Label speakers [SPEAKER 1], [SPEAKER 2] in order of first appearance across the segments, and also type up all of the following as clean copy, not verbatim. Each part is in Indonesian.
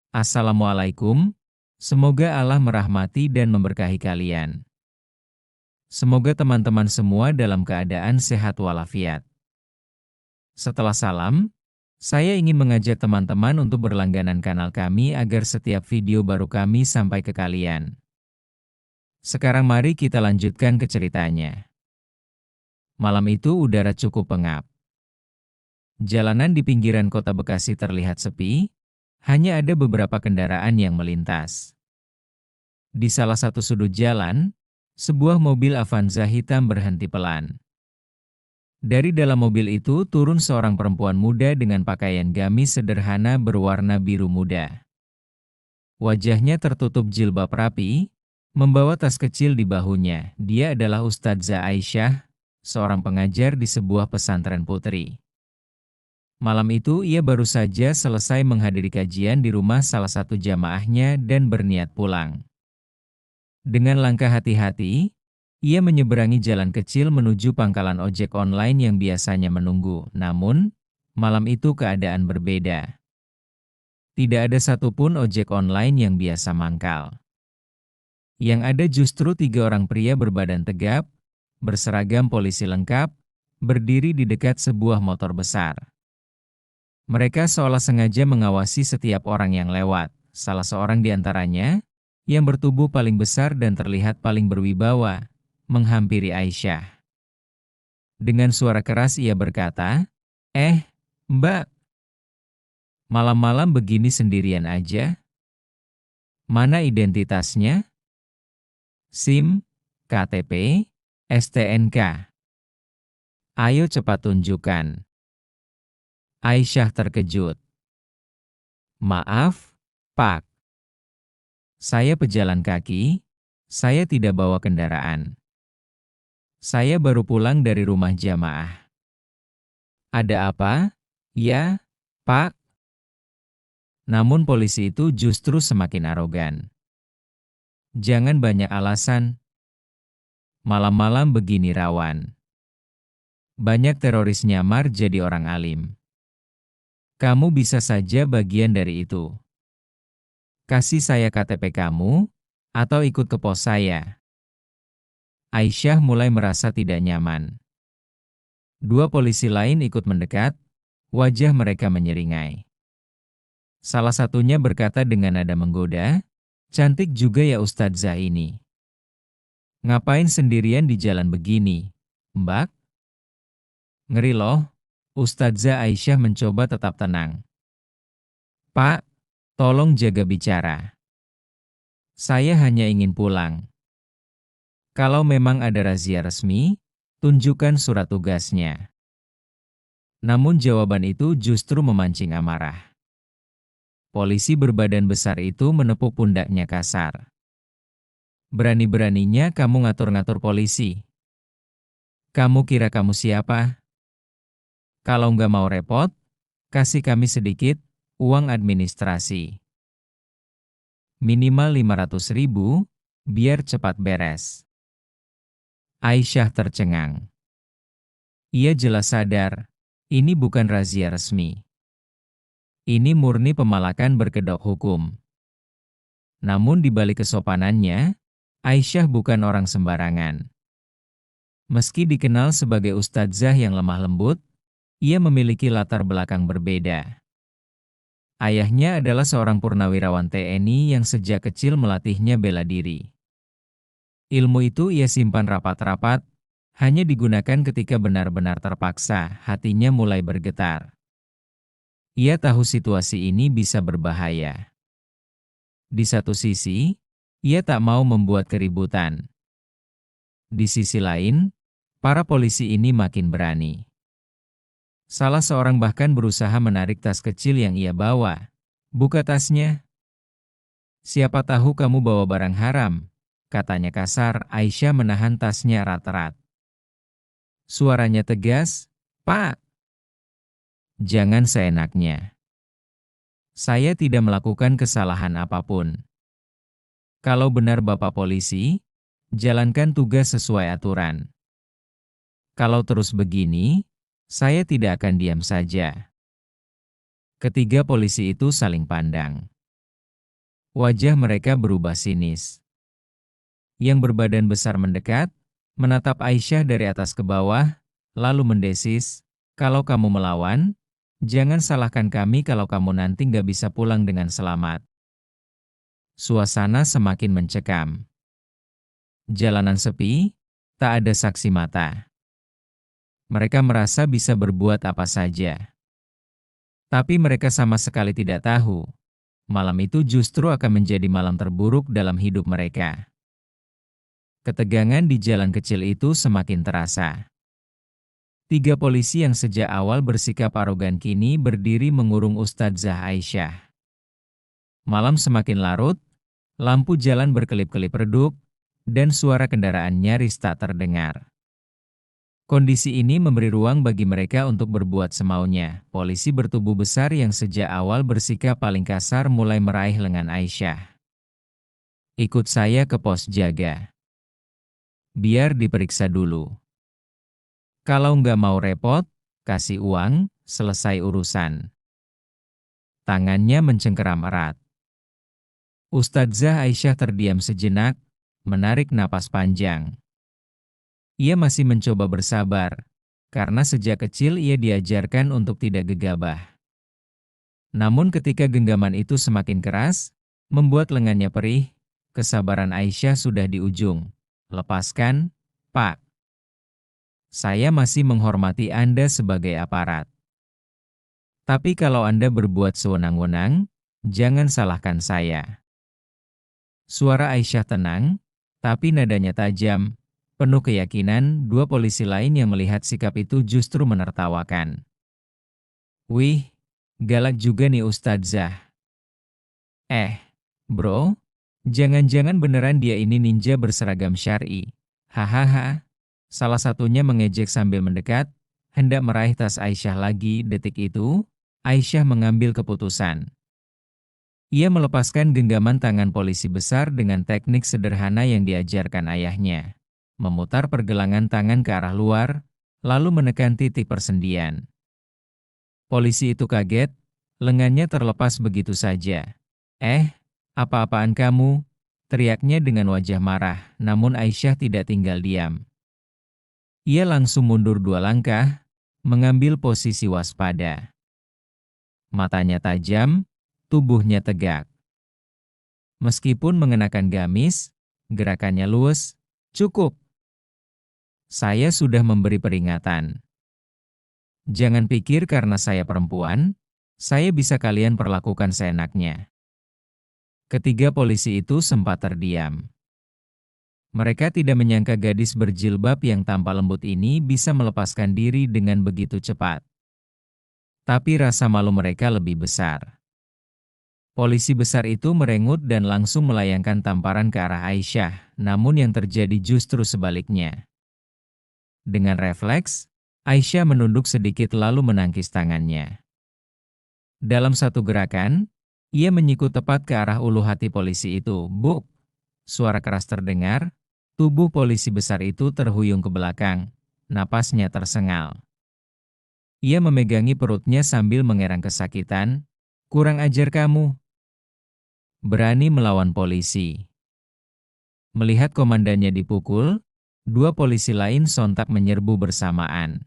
[SPEAKER 1] Assalamualaikum, semoga Allah merahmati dan memberkahi kalian. Semoga teman-teman semua dalam keadaan sehat walafiat. Setelah salam, saya ingin mengajak teman-teman untuk berlangganan kanal kami agar setiap video baru kami sampai ke kalian. Sekarang mari kita lanjutkan ke ceritanya. Malam itu udara cukup pengap. Jalanan di pinggiran kota Bekasi terlihat sepi, hanya ada beberapa kendaraan yang melintas. Di salah satu sudut jalan, sebuah mobil Avanza hitam berhenti pelan. Dari dalam mobil itu turun seorang perempuan muda dengan pakaian gamis sederhana berwarna biru muda. Wajahnya tertutup jilbab rapi, membawa tas kecil di bahunya. Dia adalah Ustadzah Aisyah, seorang pengajar di sebuah pesantren putri. Malam itu ia baru saja selesai menghadiri kajian di rumah salah satu jamaahnya dan berniat pulang. Dengan langkah hati-hati, ia menyeberangi jalan kecil menuju pangkalan ojek online yang biasanya menunggu. Namun, malam itu keadaan berbeda. Tidak ada satupun ojek online yang biasa mangkal. Yang ada justru 3 orang pria berbadan tegap, berseragam polisi lengkap, berdiri di dekat sebuah motor besar. Mereka seolah sengaja mengawasi setiap orang yang lewat. Salah seorang di antaranya, yang bertubuh paling besar dan terlihat paling berwibawa, menghampiri Aisyah. Dengan suara keras ia berkata, Mbak, malam-malam begini sendirian aja? Mana identitasnya? SIM, KTP, STNK. Ayo cepat tunjukkan. Aisyah terkejut. Maaf, Pak. Saya pejalan kaki, saya tidak bawa kendaraan. Saya baru pulang dari rumah jamaah. Ada apa? Ya, Pak. Namun polisi itu justru semakin arogan. Jangan banyak alasan. Malam-malam begini rawan. Banyak teroris nyamar jadi orang alim. Kamu bisa saja bagian dari itu. Kasih saya KTP kamu, atau ikut ke pos saya. Aisyah mulai merasa tidak nyaman. 2 polisi lain ikut mendekat, wajah mereka menyeringai. Salah satunya berkata dengan nada menggoda, cantik juga ya Ustadzah ini. Ngapain sendirian di jalan begini, Mbak? Ngeri loh, Ustadzah Aisyah mencoba tetap tenang. Pak, tolong jaga bicara. Saya hanya ingin pulang. Kalau memang ada razia resmi, tunjukkan surat tugasnya. Namun jawaban itu justru memancing amarah. Polisi berbadan besar itu menepuk pundaknya kasar. Berani-beraninya kamu ngatur-ngatur polisi. Kamu kira kamu siapa? Kalau nggak mau repot, kasih kami sedikit uang administrasi. Minimal 500.000, biar cepat beres. Aisyah tercengang. Ia jelas sadar, ini bukan razia resmi. Ini murni pemalakan berkedok hukum. Namun di balik kesopanannya, Aisyah bukan orang sembarangan. Meski dikenal sebagai ustadzah yang lemah lembut, ia memiliki latar belakang berbeda. Ayahnya adalah seorang purnawirawan TNI yang sejak kecil melatihnya bela diri. Ilmu itu ia simpan rapat-rapat, hanya digunakan ketika benar-benar terpaksa, hatinya mulai bergetar. Ia tahu situasi ini bisa berbahaya. Di satu sisi, ia tak mau membuat keributan. Di sisi lain, para polisi ini makin berani. Salah seorang bahkan berusaha menarik tas kecil yang ia bawa. Buka tasnya. Siapa tahu kamu bawa barang haram, katanya kasar. Aisyah menahan tasnya erat-erat. Suaranya tegas, Pak. Jangan seenaknya. Saya tidak melakukan kesalahan apapun. Kalau benar Bapak polisi, jalankan tugas sesuai aturan. Kalau terus begini, saya tidak akan diam saja. Ketiga polisi itu saling pandang. Wajah mereka berubah sinis. Yang berbadan besar mendekat, menatap Aisyah dari atas ke bawah, lalu mendesis, "Kalau kamu melawan, jangan salahkan kami kalau kamu nanti nggak bisa pulang dengan selamat." Suasana semakin mencekam. Jalanan sepi, tak ada saksi mata. Mereka merasa bisa berbuat apa saja. Tapi mereka sama sekali tidak tahu, malam itu justru akan menjadi malam terburuk dalam hidup mereka. Ketegangan di jalan kecil itu semakin terasa. 3 polisi yang sejak awal bersikap arogan kini berdiri mengurung Ustadzah Aisyah. Malam semakin larut, lampu jalan berkelip-kelip redup, dan suara kendaraan nyaris tak terdengar. Kondisi ini memberi ruang bagi mereka untuk berbuat semaunya. Polisi bertubuh besar yang sejak awal bersikap paling kasar mulai meraih lengan Aisyah. "Ikut saya ke pos jaga. Biar diperiksa dulu. Kalau nggak mau repot, kasih uang, selesai urusan." Tangannya mencengkeram erat. Ustadzah Aisyah terdiam sejenak, menarik napas panjang. Ia masih mencoba bersabar, karena sejak kecil ia diajarkan untuk tidak gegabah. Namun ketika genggaman itu semakin keras, membuat lengannya perih, kesabaran Aisyah sudah di ujung. "Lepaskan, Pak. Saya masih menghormati Anda sebagai aparat. Tapi kalau Anda berbuat sewenang-wenang, jangan salahkan saya." Suara Aisyah tenang, tapi nadanya tajam. Penuh keyakinan, 2 polisi lain yang melihat sikap itu justru menertawakan. "Wih, galak juga nih Ustadzah. Bro, jangan-jangan beneran dia ini ninja berseragam syar'i. Hahaha." Salah satunya mengejek sambil mendekat, hendak meraih tas Aisyah lagi. Detik itu, Aisyah mengambil keputusan. Ia melepaskan genggaman tangan polisi besar dengan teknik sederhana yang diajarkan ayahnya. Memutar pergelangan tangan ke arah luar, lalu menekan titik persendian. Polisi itu kaget, lengannya terlepas begitu saja. Apa-apaan kamu?" teriaknya dengan wajah marah, namun Aisyah tidak tinggal diam. Ia langsung mundur 2 langkah, mengambil posisi waspada. Matanya tajam, tubuhnya tegak. Meskipun mengenakan gamis, gerakannya luwes. "Cukup. Saya sudah memberi peringatan. Jangan pikir karena saya perempuan, saya bisa kalian perlakukan seenaknya." Ketiga polisi itu sempat terdiam. Mereka tidak menyangka gadis berjilbab yang tampak lembut ini bisa melepaskan diri dengan begitu cepat. Tapi rasa malu mereka lebih besar. Polisi besar itu merengut dan langsung melayangkan tamparan ke arah Aisyah, namun yang terjadi justru sebaliknya. Dengan refleks, Aisyah menunduk sedikit lalu menangkis tangannya. Dalam satu gerakan, ia menyikut tepat ke arah ulu hati polisi itu. "Buk!" Suara keras terdengar, tubuh polisi besar itu terhuyung ke belakang, napasnya tersengal. Ia memegangi perutnya sambil mengerang kesakitan. "Kurang ajar kamu. Berani melawan polisi." Melihat komandannya dipukul, 2 polisi lain sontak menyerbu bersamaan.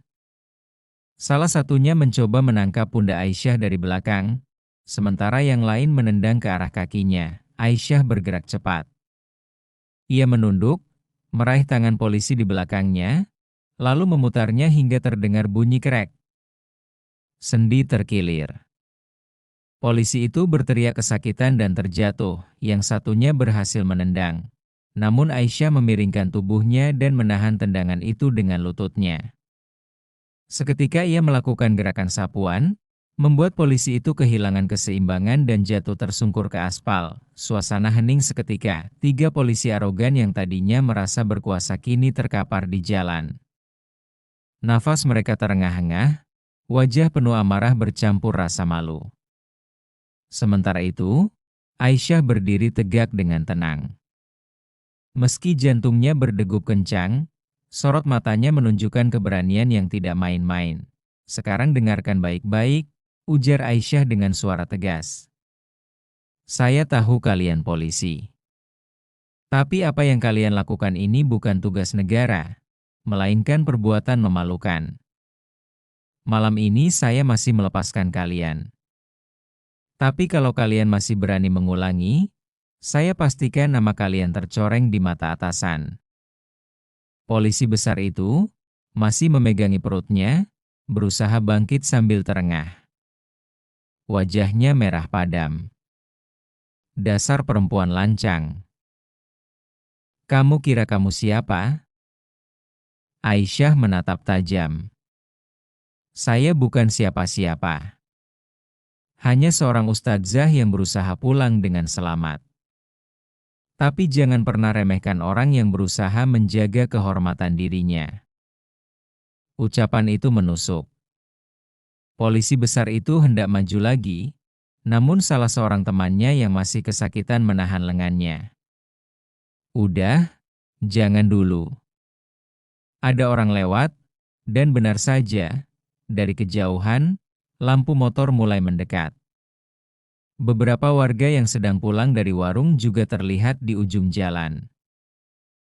[SPEAKER 1] Salah satunya mencoba menangkap pundak Aisyah dari belakang, sementara yang lain menendang ke arah kakinya. Aisyah bergerak cepat. Ia menunduk, meraih tangan polisi di belakangnya, lalu memutarnya hingga terdengar bunyi krek. Sendi terkilir. Polisi itu berteriak kesakitan dan terjatuh, yang satunya berhasil menendang. Namun Aisyah memiringkan tubuhnya dan menahan tendangan itu dengan lututnya. Seketika ia melakukan gerakan sapuan, membuat polisi itu kehilangan keseimbangan dan jatuh tersungkur ke aspal. Suasana hening seketika. 3 polisi arogan yang tadinya merasa berkuasa kini terkapar di jalan. Nafas mereka terengah-engah, wajah penuh amarah bercampur rasa malu. Sementara itu, Aisyah berdiri tegak dengan tenang. Meski jantungnya berdegup kencang, sorot matanya menunjukkan keberanian yang tidak main-main. "Sekarang dengarkan baik-baik," ujar Aisyah dengan suara tegas. Saya tahu kalian polisi. Tapi apa yang kalian lakukan ini bukan tugas negara, melainkan perbuatan memalukan. Malam ini saya masih melepaskan kalian. Tapi kalau kalian masih berani mengulangi, saya pastikan nama kalian tercoreng di mata atasan. Polisi besar itu masih memegangi perutnya, berusaha bangkit sambil terengah. Wajahnya merah padam. Dasar perempuan lancang. Kamu kira kamu siapa? Aisyah menatap tajam. Saya bukan siapa-siapa. Hanya seorang ustadzah yang berusaha pulang dengan selamat. Tapi jangan pernah remehkan orang yang berusaha menjaga kehormatan dirinya. Ucapan itu menusuk. Polisi besar itu hendak maju lagi, namun salah seorang temannya yang masih kesakitan menahan lengannya. Udah, jangan dulu. Ada orang lewat, dan benar saja, dari kejauhan, lampu motor mulai mendekat. Beberapa warga yang sedang pulang dari warung juga terlihat di ujung jalan.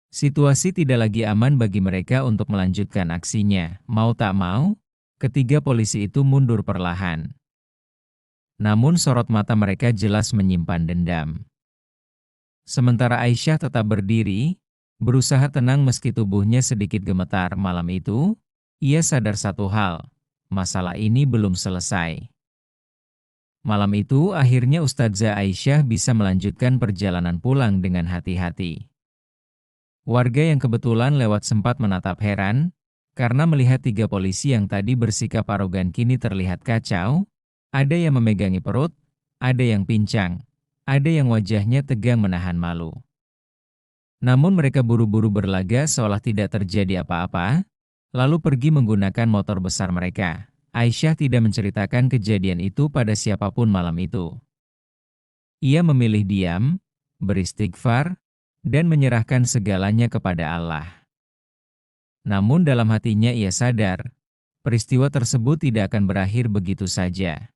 [SPEAKER 1] Situasi tidak lagi aman bagi mereka untuk melanjutkan aksinya. Mau tak mau, ketiga polisi itu mundur perlahan. Namun sorot mata mereka jelas menyimpan dendam. Sementara Aisyah tetap berdiri, berusaha tenang meski tubuhnya sedikit gemetar. Malam itu, ia sadar satu hal, masalah ini belum selesai. Malam itu akhirnya Ustadzah Aisyah bisa melanjutkan perjalanan pulang dengan hati-hati. Warga yang kebetulan lewat sempat menatap heran, karena melihat tiga polisi yang tadi bersikap arogan kini terlihat kacau, ada yang memegangi perut, ada yang pincang, ada yang wajahnya tegang menahan malu. Namun mereka buru-buru berlaga seolah tidak terjadi apa-apa, lalu pergi menggunakan motor besar mereka. Aisyah tidak menceritakan kejadian itu pada siapapun malam itu. Ia memilih diam, beristighfar, dan menyerahkan segalanya kepada Allah. Namun dalam hatinya ia sadar, peristiwa tersebut tidak akan berakhir begitu saja.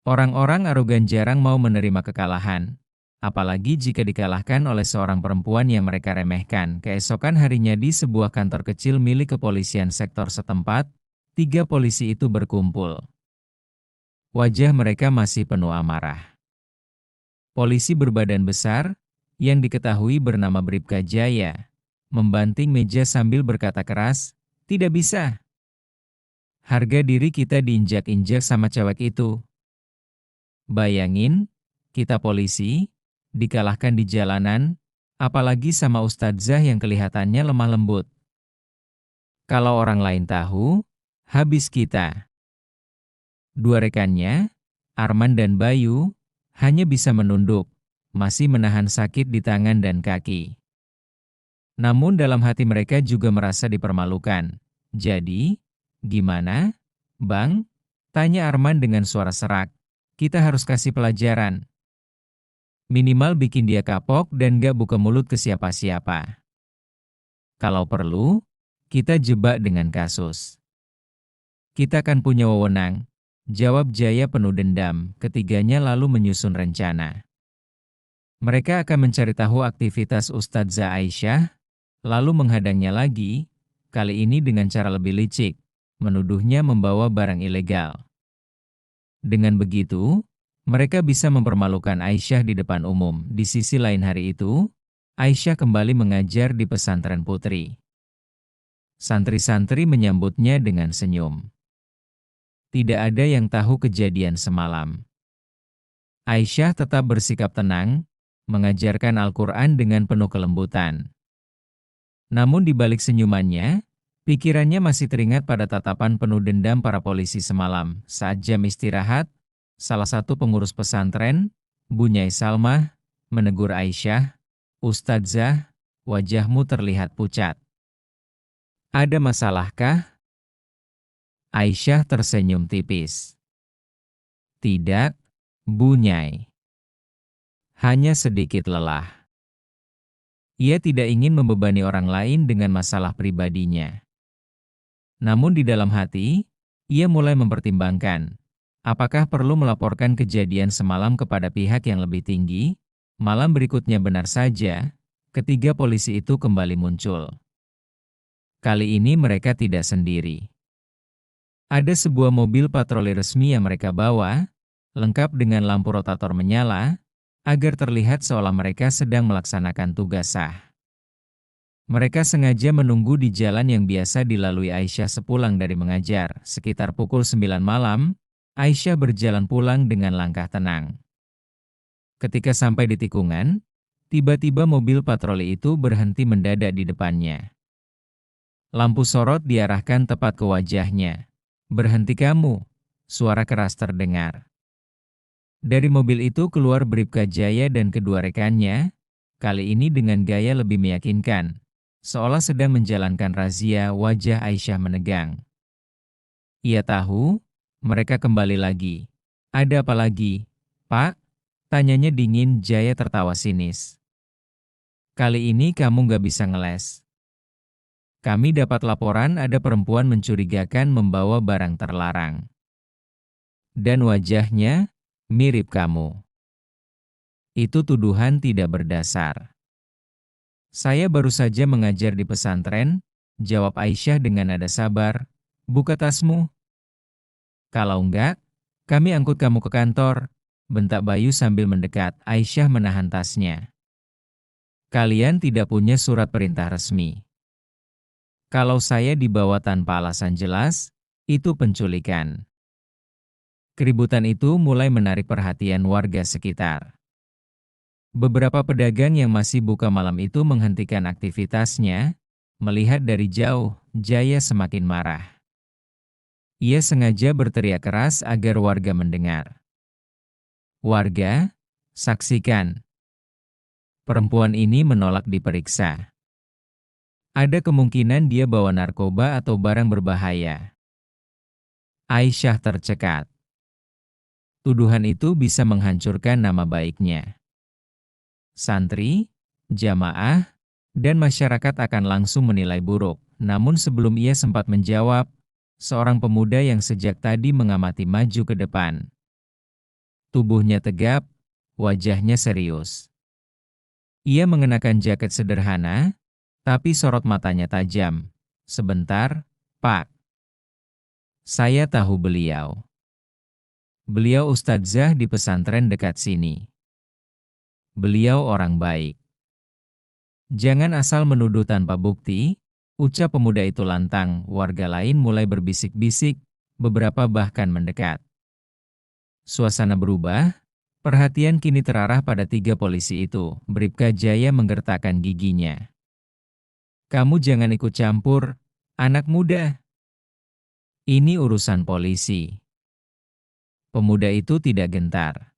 [SPEAKER 1] Orang-orang arogan jarang mau menerima kekalahan, apalagi jika dikalahkan oleh seorang perempuan yang mereka remehkan. Keesokan harinya di sebuah kantor kecil milik kepolisian sektor setempat, tiga polisi itu berkumpul. Wajah mereka masih penuh amarah. Polisi berbadan besar, yang diketahui bernama Bribka Jaya, membanting meja sambil berkata keras, "Tidak bisa. Harga diri kita diinjak-injak sama cewek itu. Bayangin, kita polisi, dikalahkan di jalanan, apalagi sama ustadzah yang kelihatannya lemah lembut. Kalau orang lain tahu, habis kita." Dua rekannya, Arman dan Bayu, hanya bisa menunduk, masih menahan sakit di tangan dan kaki. Namun dalam hati mereka juga merasa dipermalukan. "Jadi, gimana, Bang?" tanya Arman dengan suara serak. "Kita harus kasih pelajaran. Minimal bikin dia kapok dan gak buka mulut ke siapa-siapa. Kalau perlu, kita jebak dengan kasus. Kita kan punya wewenang," jawab Jaya penuh dendam. Ketiganya lalu menyusun rencana. Mereka akan mencari tahu aktivitas Ustadzah Aisyah, lalu menghadangnya lagi, kali ini dengan cara lebih licik, menuduhnya membawa barang ilegal. Dengan begitu, mereka bisa mempermalukan Aisyah di depan umum. Di sisi lain hari itu, Aisyah kembali mengajar di pesantren putri. Santri-santri menyambutnya dengan senyum. Tidak ada yang tahu kejadian semalam. Aisyah tetap bersikap tenang, mengajarkan Al-Quran dengan penuh kelembutan. Namun di balik senyumannya, pikirannya masih teringat pada tatapan penuh dendam para polisi semalam. Saat jam istirahat, salah satu pengurus pesantren, Bu Nyai Salmah, menegur Aisyah, "Ustadzah, wajahmu terlihat pucat. Ada masalahkah?" Aisyah tersenyum tipis. "Tidak, Bu Nyai. Hanya sedikit lelah." Ia tidak ingin membebani orang lain dengan masalah pribadinya. Namun di dalam hati, ia mulai mempertimbangkan, Apakah perlu melaporkan kejadian semalam kepada pihak yang lebih tinggi? Malam berikutnya benar saja, ketiga polisi itu kembali muncul. Kali ini mereka tidak sendiri. Ada sebuah mobil patroli resmi yang mereka bawa, lengkap dengan lampu rotator menyala, agar terlihat seolah mereka sedang melaksanakan tugas sah. Mereka sengaja menunggu di jalan yang biasa dilalui Aisyah sepulang dari mengajar. Sekitar pukul 9 malam, Aisyah berjalan pulang dengan langkah tenang. Ketika sampai di tikungan, tiba-tiba mobil patroli itu berhenti mendadak di depannya. Lampu sorot diarahkan tepat ke wajahnya. "Berhenti kamu!" Suara keras terdengar. Dari mobil itu keluar Bribka Jaya dan kedua rekannya, kali ini dengan gaya lebih meyakinkan. Seolah sedang menjalankan razia, wajah Aisyah menegang. Ia tahu, mereka kembali lagi. "Ada apa lagi, Pak?" Tanyanya dingin. Jaya tertawa sinis. "Kali ini kamu nggak bisa ngeles. Kami dapat laporan ada perempuan mencurigakan membawa barang terlarang. Dan wajahnya mirip kamu. Itu tuduhan tidak berdasar." "Saya baru saja mengajar di pesantren," jawab Aisyah dengan nada sabar. "Buka tasmu." "Kalau enggak, kami angkut kamu ke kantor," bentak Bayu sambil mendekat. Aisyah menahan tasnya. "Kalian tidak punya surat perintah resmi. Kalau saya dibawa tanpa alasan jelas, itu penculikan." Keributan itu mulai menarik perhatian warga sekitar. Beberapa pedagang yang masih buka malam itu menghentikan aktivitasnya, melihat dari jauh. Jaya semakin marah. Ia sengaja berteriak keras agar warga mendengar. "Warga, saksikan. Perempuan ini menolak diperiksa. Ada kemungkinan dia bawa narkoba atau barang berbahaya." Aisyah tercekat. Tuduhan itu bisa menghancurkan nama baiknya. Santri, jamaah, dan masyarakat akan langsung menilai buruk. Namun sebelum ia sempat menjawab, seorang pemuda yang sejak tadi mengamati maju ke depan. Tubuhnya tegap, wajahnya serius. Ia mengenakan jaket sederhana, tapi sorot matanya tajam. "Sebentar, Pak. Saya tahu beliau. Beliau ustadzah di pesantren dekat sini. Beliau orang baik." "Jangan asal menuduh tanpa bukti," ucap pemuda itu lantang. Warga lain mulai berbisik-bisik, beberapa bahkan mendekat. Suasana berubah, perhatian kini terarah pada tiga polisi itu. Bribka Jaya menggertakkan giginya. "Kamu jangan ikut campur, anak muda. Ini urusan polisi." Pemuda itu tidak gentar.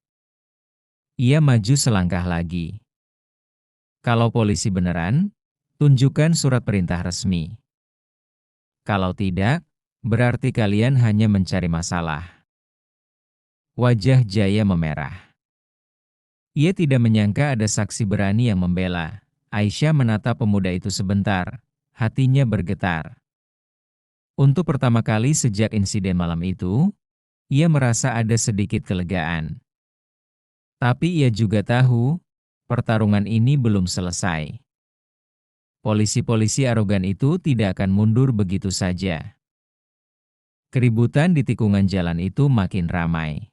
[SPEAKER 1] Ia maju selangkah lagi. "Kalau polisi beneran, tunjukkan surat perintah resmi. Kalau tidak, berarti kalian hanya mencari masalah." Wajah Jaya memerah. Ia tidak menyangka ada saksi berani yang membela. Aisyah menatap pemuda itu sebentar, hatinya bergetar. Untuk pertama kali sejak insiden malam itu, ia merasa ada sedikit kelegaan. Tapi ia juga tahu, pertarungan ini belum selesai. Polisi-polisi arogan itu tidak akan mundur begitu saja. Keributan di tikungan jalan itu makin ramai.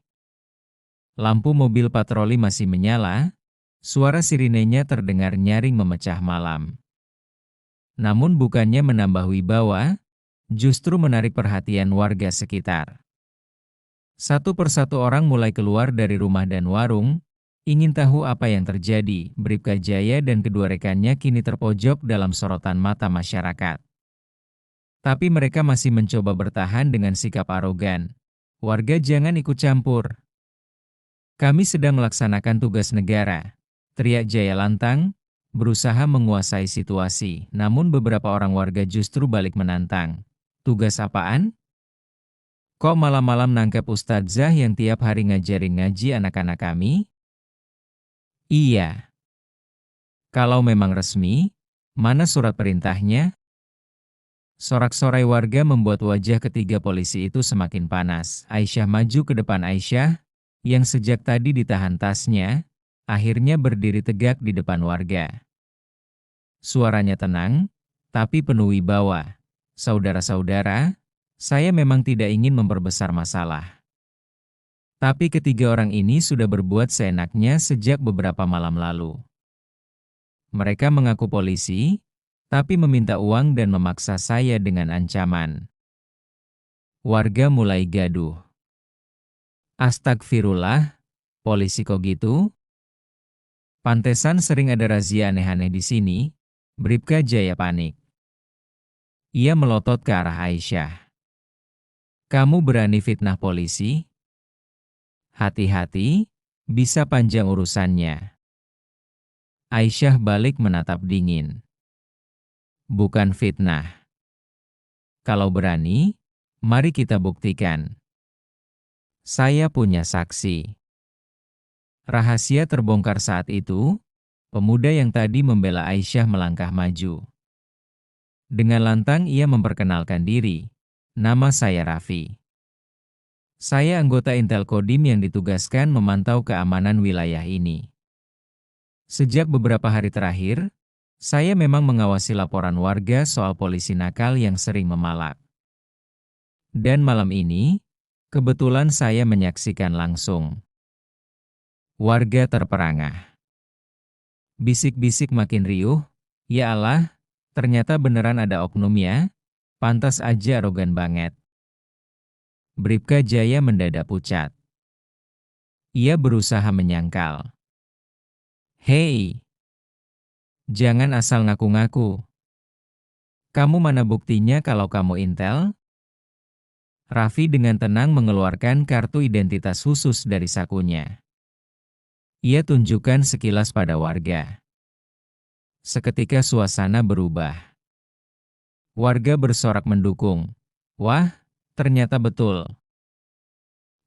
[SPEAKER 1] Lampu mobil patroli masih menyala, suara sirinenya terdengar nyaring memecah malam. Namun bukannya menambah wibawa, justru menarik perhatian warga sekitar. Satu persatu orang mulai keluar dari rumah dan warung, ingin tahu apa yang terjadi. Bribka Jaya dan kedua rekannya kini terpojok dalam sorotan mata masyarakat. Tapi mereka masih mencoba bertahan dengan sikap arogan. "Warga jangan ikut campur. Kami sedang melaksanakan tugas negara," teriak Jaya lantang, berusaha menguasai situasi. Namun beberapa orang warga justru balik menantang. "Tugas apaan? Kok malam-malam nangkep ustadzah yang tiap hari ngajarin ngaji anak-anak kami?" "Iya. Kalau memang resmi, mana surat perintahnya?" Sorak-sorai warga membuat wajah ketiga polisi itu semakin panas. Aisyah maju ke depan. Aisyah, yang sejak tadi ditahan tasnya, akhirnya berdiri tegak di depan warga. Suaranya tenang, tapi penuh wibawa. Saudara-saudara, saya memang tidak ingin memperbesar masalah. Tapi ketiga orang ini sudah berbuat seenaknya sejak beberapa malam lalu. Mereka mengaku polisi, tapi meminta uang dan memaksa saya dengan ancaman. Warga mulai gaduh. Astagfirullah, polisi kok gitu? Pantesan sering ada razia aneh-aneh di sini. Bribka Jaya panik. Ia melotot ke arah Aisyah. Kamu berani fitnah polisi? Hati-hati, bisa panjang urusannya. Aisyah balik menatap dingin. Bukan fitnah. Kalau berani, mari kita buktikan. Saya punya saksi. Rahasia terbongkar saat itu, pemuda yang tadi membela Aisyah melangkah maju. Dengan lantang ia memperkenalkan diri. Nama saya Raffi. Saya anggota Intel Kodim yang ditugaskan memantau keamanan wilayah ini. Sejak beberapa hari terakhir, saya memang mengawasi laporan warga soal polisi nakal yang sering memalak. Dan malam ini, kebetulan saya menyaksikan langsung. Warga terperangah. Bisik-bisik makin riuh, ya Allah, ternyata beneran ada oknum ya, pantas aja arogan banget. Bribka Jaya mendadak pucat. Ia berusaha menyangkal. Hei, jangan asal ngaku-ngaku. Kamu mana buktinya kalau kamu Intel? Raffi dengan tenang mengeluarkan kartu identitas khusus dari sakunya. Ia tunjukkan sekilas pada warga. Seketika suasana berubah. Warga bersorak mendukung. Wah, ternyata betul.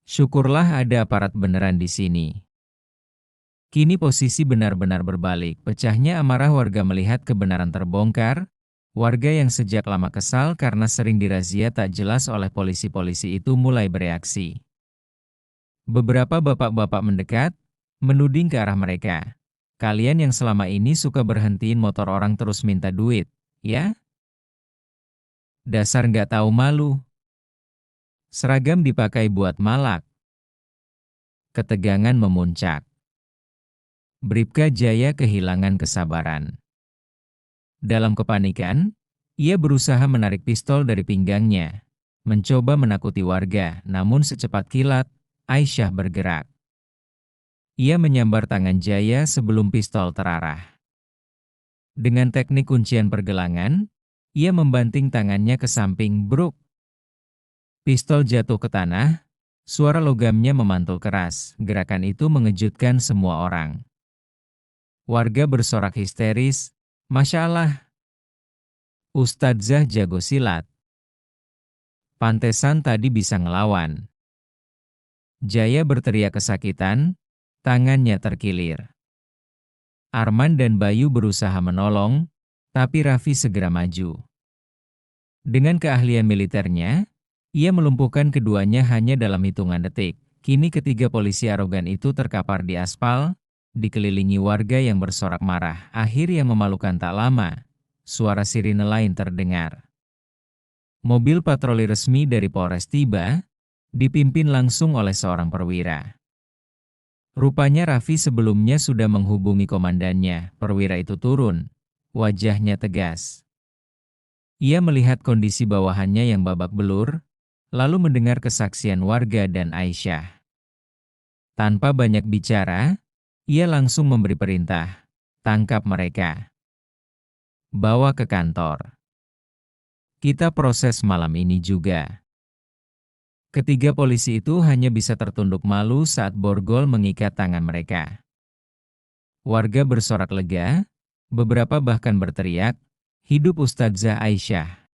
[SPEAKER 1] Syukurlah ada aparat beneran di sini. Kini posisi benar-benar berbalik. Pecahnya amarah warga melihat kebenaran terbongkar. Warga yang sejak lama kesal karena sering dirazia tak jelas oleh polisi-polisi itu mulai bereaksi. Beberapa bapak-bapak mendekat, menuding ke arah mereka. Kalian yang selama ini suka berhentiin motor orang terus minta duit, ya? Dasar nggak tahu malu. Seragam dipakai buat malak. Ketegangan memuncak. Bribka Jaya kehilangan kesabaran. Dalam kepanikan, ia berusaha menarik pistol dari pinggangnya, mencoba menakuti warga, namun secepat kilat, Aisyah bergerak. Ia menyambar tangan Jaya sebelum pistol terarah. Dengan teknik kuncian pergelangan, ia membanting tangannya ke samping, bruk. Pistol jatuh ke tanah, suara logamnya memantul keras. Gerakan itu mengejutkan semua orang. Warga bersorak histeris, Masya Allah, Ustadzah jago silat. Pantesan tadi bisa ngelawan. Jaya berteriak kesakitan, tangannya terkilir. Arman dan Bayu berusaha menolong, tapi Raffi segera maju. Dengan keahlian militernya, ia melumpuhkan keduanya hanya dalam hitungan detik. Kini ketiga polisi arogan itu terkapar di aspal, dikelilingi warga yang bersorak marah. Akhir yang memalukan tak lama, suara sirine lain terdengar. Mobil patroli resmi dari Polres tiba, dipimpin langsung oleh seorang perwira. Rupanya Raffi sebelumnya sudah menghubungi komandannya. Perwira itu turun, wajahnya tegas. Ia melihat kondisi bawahannya yang babak belur, lalu mendengar kesaksian warga dan Aisyah. Tanpa banyak bicara, ia langsung memberi perintah, tangkap mereka. Bawa ke kantor. Kita proses malam ini juga. Ketiga polisi itu hanya bisa tertunduk malu saat borgol mengikat tangan mereka. Warga bersorak lega, beberapa bahkan berteriak, hidup Ustadzah Aisyah.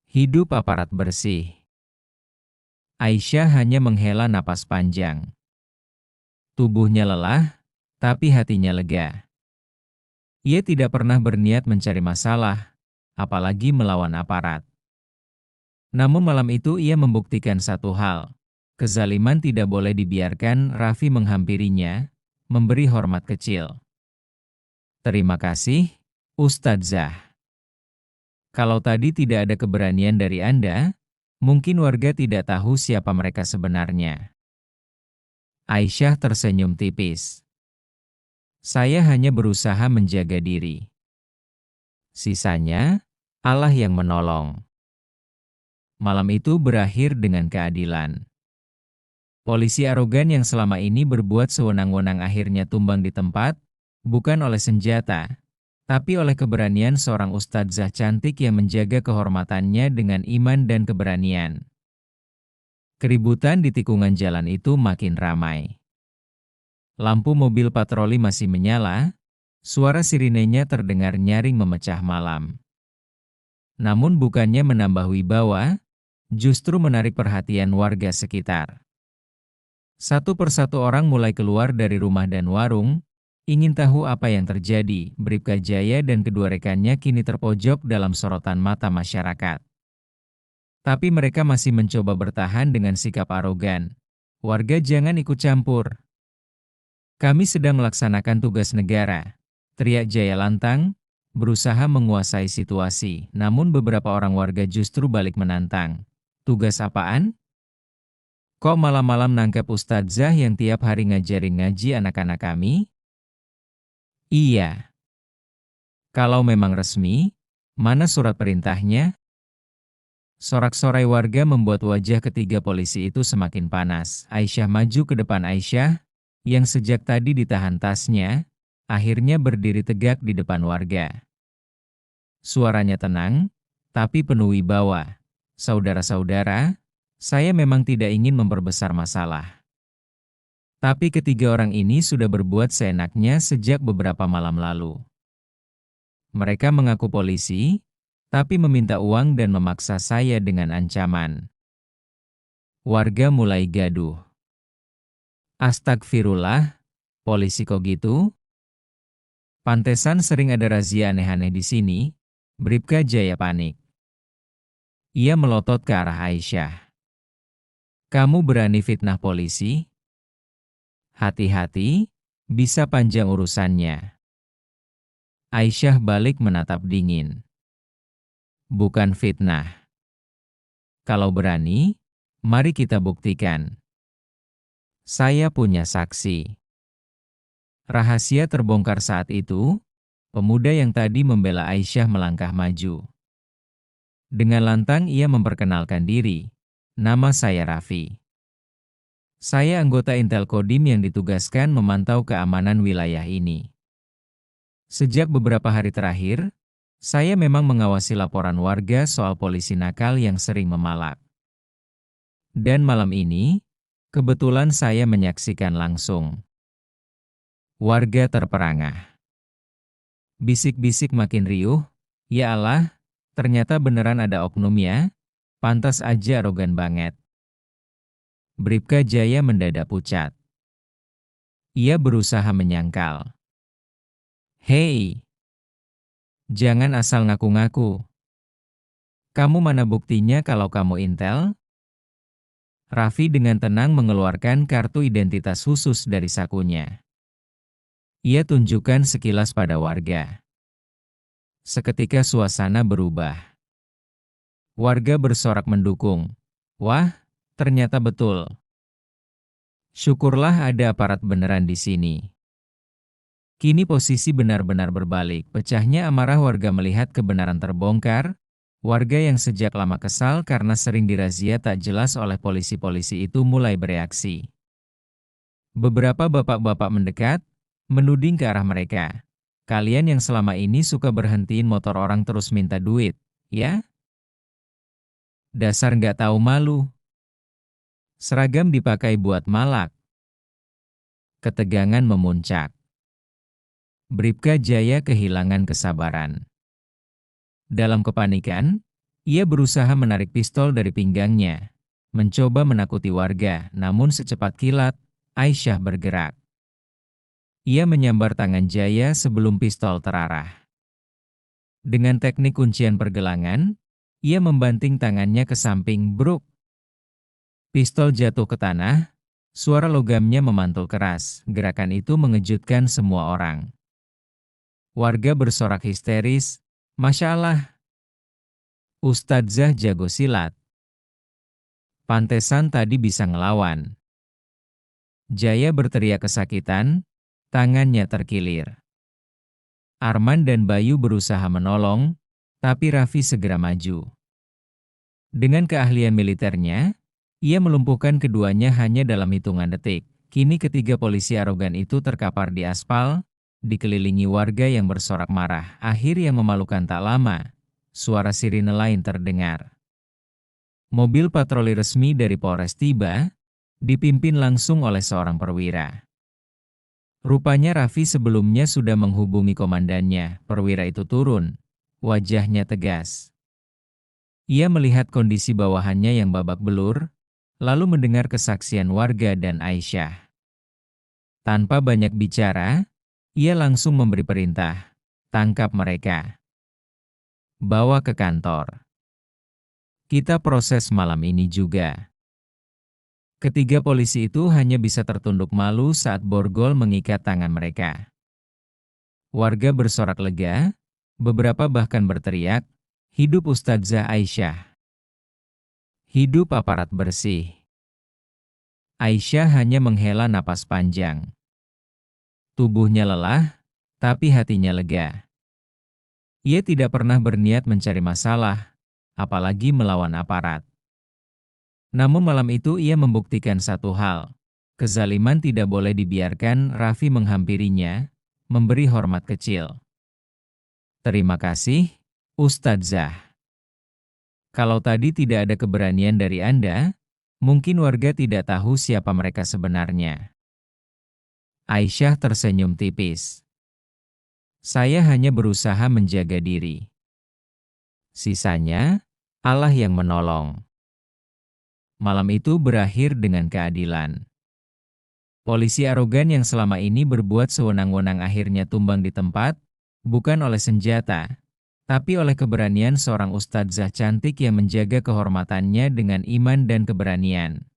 [SPEAKER 1] Hidup aparat bersih. Aisyah hanya menghela napas panjang. Tubuhnya lelah, tapi hatinya lega. Ia tidak pernah berniat mencari masalah, apalagi melawan aparat. Namun malam itu ia membuktikan satu hal. Kezaliman tidak boleh dibiarkan. Raffi menghampirinya, memberi hormat kecil. Terima kasih, Ustadzah. Kalau tadi tidak ada keberanian dari Anda, mungkin warga tidak tahu siapa mereka sebenarnya. Aisyah tersenyum tipis. Saya hanya berusaha menjaga diri. Sisanya, Allah yang menolong. Malam itu berakhir dengan keadilan. Polisi arogan yang selama ini berbuat sewenang-wenang akhirnya tumbang di tempat, bukan oleh senjata, tapi oleh keberanian seorang ustadzah cantik yang menjaga kehormatannya dengan iman dan keberanian. Keributan di tikungan jalan itu makin ramai. Lampu mobil patroli masih menyala, suara sirinenya terdengar nyaring memecah malam. Namun bukannya menambah wibawa, justru menarik perhatian warga sekitar. Satu persatu orang mulai keluar dari rumah dan warung, ingin tahu apa yang terjadi. Bribka Jaya dan kedua rekannya kini terpojok dalam sorotan mata masyarakat. Tapi mereka masih mencoba bertahan dengan sikap arogan. Warga jangan ikut campur. Kami sedang melaksanakan tugas negara, teriak Jaya lantang, berusaha menguasai situasi. Namun beberapa orang warga justru balik menantang. Tugas apaan? Kok malam-malam nangkep ustadzah yang tiap hari ngajarin ngaji anak-anak kami? Iya. Kalau memang resmi, mana surat perintahnya? Sorak-sorai warga membuat wajah ketiga polisi itu semakin panas. Aisyah maju ke depan. Aisyah, yang sejak tadi ditahan tasnya, akhirnya berdiri tegak di depan warga. Suaranya tenang, tapi penuh wibawa. Saudara-saudara, saya memang tidak ingin memperbesar masalah. Tapi ketiga orang ini sudah berbuat seenaknya sejak beberapa malam lalu. Mereka mengaku polisi, tapi meminta uang dan memaksa saya dengan ancaman. Warga mulai gaduh. Astagfirullah, polisi kok gitu? Pantesan sering ada razia aneh-aneh di sini. Bribka Jaya panik. Ia melotot ke arah Aisyah. Kamu berani fitnah polisi? Hati-hati, bisa panjang urusannya. Aisyah balik menatap dingin. Bukan fitnah. Kalau berani, mari kita buktikan. Saya punya saksi. Rahasia terbongkar saat itu, pemuda yang tadi membela Aisyah melangkah maju. Dengan lantang ia memperkenalkan diri. Nama saya Raffi. Saya anggota Intel Kodim yang ditugaskan memantau keamanan wilayah ini. Sejak beberapa hari terakhir, saya memang mengawasi laporan warga soal polisi nakal yang sering memalak. Dan malam ini, kebetulan saya menyaksikan langsung. Warga terperangah. Bisik-bisik makin riuh, ya Allah, ternyata beneran ada oknum ya, pantas aja arogan banget. Bribka Jaya mendadak pucat. Ia berusaha menyangkal. Hei, jangan asal ngaku-ngaku. Kamu mana buktinya kalau kamu intel? Raffi dengan tenang mengeluarkan kartu identitas khusus dari sakunya. Ia tunjukkan sekilas pada warga. Seketika suasana berubah. Warga bersorak mendukung. Wah, ternyata betul. Syukurlah ada aparat beneran di sini. Kini posisi benar-benar berbalik. Pecahnya amarah warga melihat kebenaran terbongkar. Warga yang sejak lama kesal karena sering dirazia tak jelas oleh polisi-polisi itu mulai bereaksi. Beberapa bapak-bapak mendekat, menuding ke arah mereka. Kalian yang selama ini suka berhentiin motor orang terus minta duit, ya? Dasar nggak tahu malu. Seragam dipakai buat malak. Ketegangan memuncak. Bribka Jaya kehilangan kesabaran. Dalam kepanikan, ia berusaha menarik pistol dari pinggangnya, mencoba menakuti warga, namun secepat kilat, Aisyah bergerak. Ia menyambar tangan Jaya sebelum pistol terarah. Dengan teknik kuncian pergelangan, ia membanting tangannya ke samping, bruk. Pistol jatuh ke tanah, suara logamnya memantul keras. Gerakan itu mengejutkan semua orang. Warga bersorak histeris, "Masya Allah, Ustadzah jago silat. Pantesan tadi bisa ngelawan." Jaya berteriak kesakitan, tangannya terkilir. Arman dan Bayu berusaha menolong, tapi Raffi segera maju. Dengan keahlian militernya, ia melumpuhkan keduanya hanya dalam hitungan detik. Kini ketiga polisi arogan itu terkapar di aspal, dikelilingi warga yang bersorak marah. Akhir yang memalukan tak lama, suara sirine lain terdengar. Mobil patroli resmi dari Polres tiba, dipimpin langsung oleh seorang perwira. Rupanya Raffi sebelumnya sudah menghubungi komandannya. Perwira itu turun, wajahnya tegas. Ia melihat kondisi bawahannya yang babak belur, lalu mendengar kesaksian warga dan Aisyah. Tanpa banyak bicara, ia langsung memberi perintah, "Tangkap mereka. Bawa ke kantor. Kita proses malam ini juga." Ketiga polisi itu hanya bisa tertunduk malu saat borgol mengikat tangan mereka. Warga bersorak lega, beberapa bahkan berteriak, "Hidup Ustadzah Aisyah! Hidup aparat bersih!" Aisyah hanya menghela napas panjang. Tubuhnya lelah, tapi hatinya lega. Ia tidak pernah berniat mencari masalah, apalagi melawan aparat. Namun malam itu ia membuktikan satu hal. Kezaliman tidak boleh dibiarkan. Raffi menghampirinya, memberi hormat kecil. "Terima kasih, Ustadzah. Kalau tadi tidak ada keberanian dari Anda, mungkin warga tidak tahu siapa mereka sebenarnya." Aisyah tersenyum tipis. "Saya hanya berusaha menjaga diri. Sisanya, Allah yang menolong." Malam itu berakhir dengan keadilan. Polisi arogan yang selama ini berbuat sewenang-wenang akhirnya tumbang di tempat, bukan oleh senjata, tapi oleh keberanian seorang ustadzah cantik yang menjaga kehormatannya dengan iman dan keberanian.